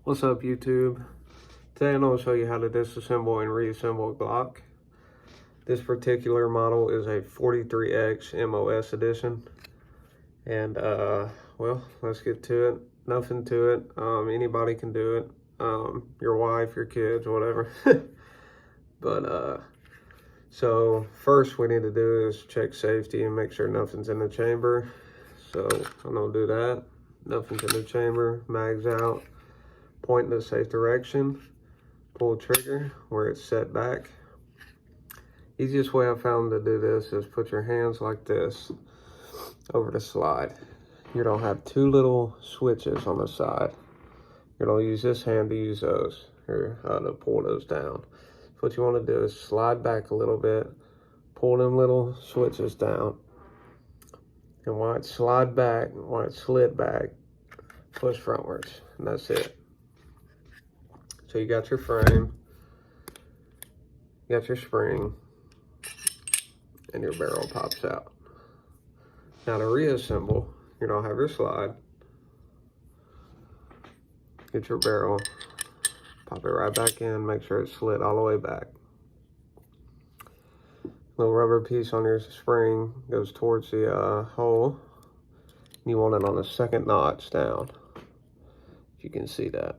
What's up, YouTube? Today I'm going to show you how to disassemble and reassemble a Glock. This particular model is a 43X MOS edition. And, well, let's get to it. Nothing to it. Anybody can do it. Your wife, your kids, whatever. But, so first we need to do is check safety and make sure nothing's in the chamber. So I'm going to do that. Nothing's in the chamber, mag's out. Point in the safe direction, pull trigger where it's set back. Easiest way I found to do this is put your hands like this over the slide. You're gonna have two little switches on the side. You're gonna use this hand to use those, or to pull those down. So what you wanna do is slide back a little bit, pull them little switches down. And while it slid back, push frontwards, and that's it. So you got your frame, you got your spring, and your barrel pops out. Now to reassemble, you're gonna have your slide, get your barrel, pop it right back in, make sure it's slid all the way back. Little rubber piece on your spring goes towards the hole. You want it on the second notch down, if you can see that.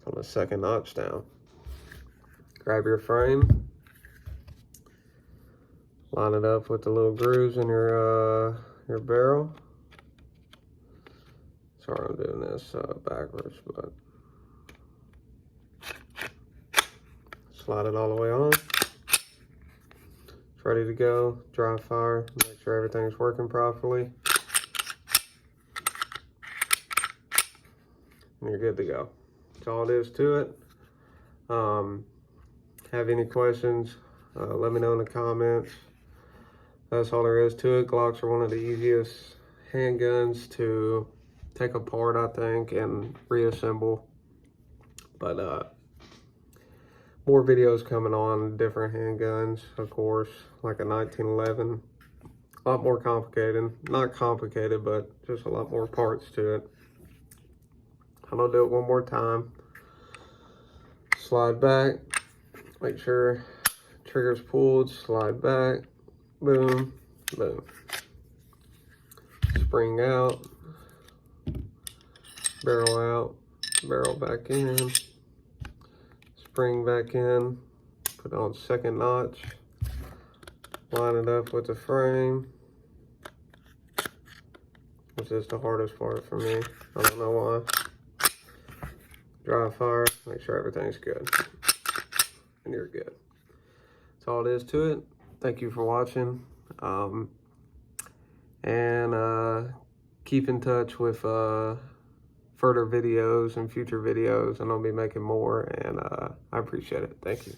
On the second notch down. Grab your frame, line it up with the little grooves in your barrel. Sorry, I'm doing this backwards, but slide it all the way on. It's ready to go. Dry fire. Make sure everything's working properly, and you're good to go. That's all it is to it. Have any questions, let me know in the comments. That's all there is to it. Glocks are one of the easiest handguns to take apart, I think, and reassemble. But more videos coming on different handguns, of course, like a 1911. A lot more complicated. Not complicated, but just a lot more parts to it. I'm gonna do it one more time. Slide back, make sure trigger's pulled, slide back, boom, boom. Spring out, barrel back in, spring back in, put it on second notch, line it up with the frame, which is the hardest part for me. I don't know why. Dry fire, make sure everything's good, and you're good. That's all it is to it. Thank you for watching, and keep in touch with further videos and future videos, and I'll be making more, and I appreciate it. Thank you.